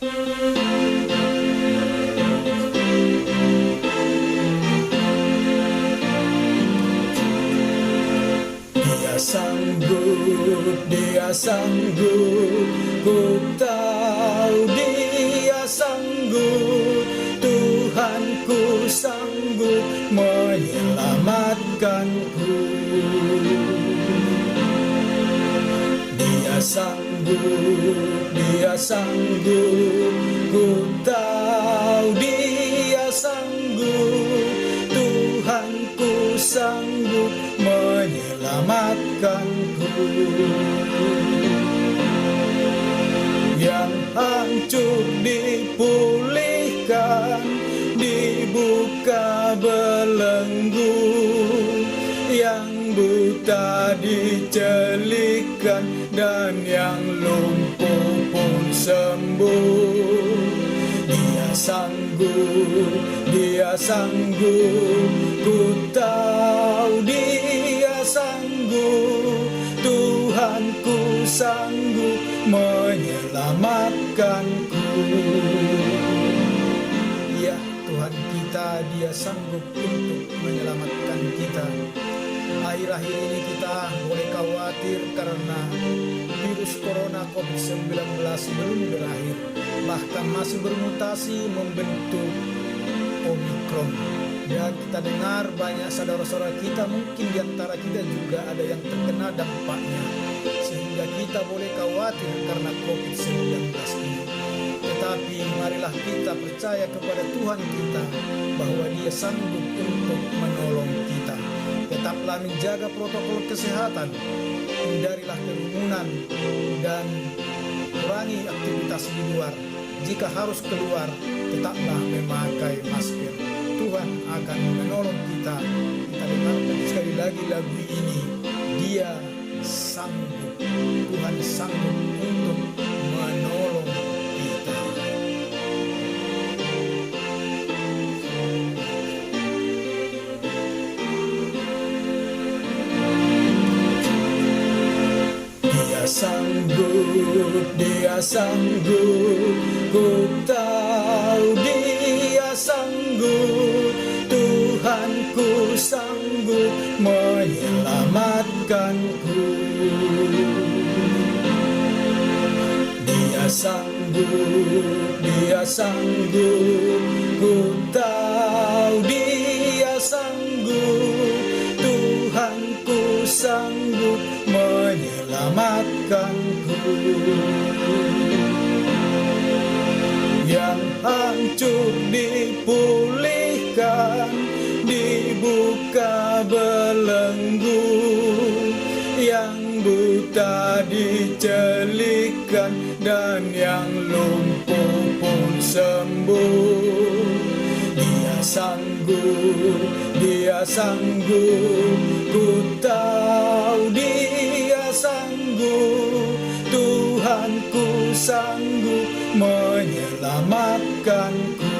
Dia sanggup, ku tahu Dia sanggup, Tuhanku sanggup menyelamatkanku. Dia sanggup, ku tahu Dia sanggup, Tuhanku sanggup menyelamatkanku. Yang hancur dipulihkan, dibuka belenggu, yang buta dicelikkan, dan yang lumpuh pun sembuh. Dia sanggup, ku tahu Dia sanggup, Tuhanku sanggup menyelamatkanku. Ya, Tuhan kita, Dia sanggup untuk menyelamatkan kita. Akhir-akhir ini kita boleh khawatir karena virus corona COVID-19 belum berakhir, bahkan masih bermutasi membentuk Omikron. Dan kita dengar banyak saudara-saudara kita, mungkin di antara kita juga ada yang terkena dampaknya, sehingga kita boleh khawatir karena COVID-19 ini. Tetapi marilah kita percaya kepada Tuhan kita bahwa Dia sanggup untuk menolong kita. Tetaplah menjaga protokol kesehatan, hindarilah kerumunan, dan kurangi aktivitas di luar. Jika harus keluar, tetaplah memakai masker. Tuhan akan menolong kita. Kita dengarkan sekali lagi lagu ini. Dia sanggup, Tuhan sanggup untuk menolong kita. Dia sanggup, ku tahu Dia sanggup, Tuhanku sanggup menyelamatkanku. Dia sanggup, ku tahu Dia sanggup, Tuhanku sanggup menyelamatkanku. Yang hancur dipulihkan, dibuka belenggu, yang buta dicelikkan, dan yang lumpuh pun sembuh. Dia sanggup, ku tahu Dia sanggup, Tuhanku sanggup menyelamatkanku.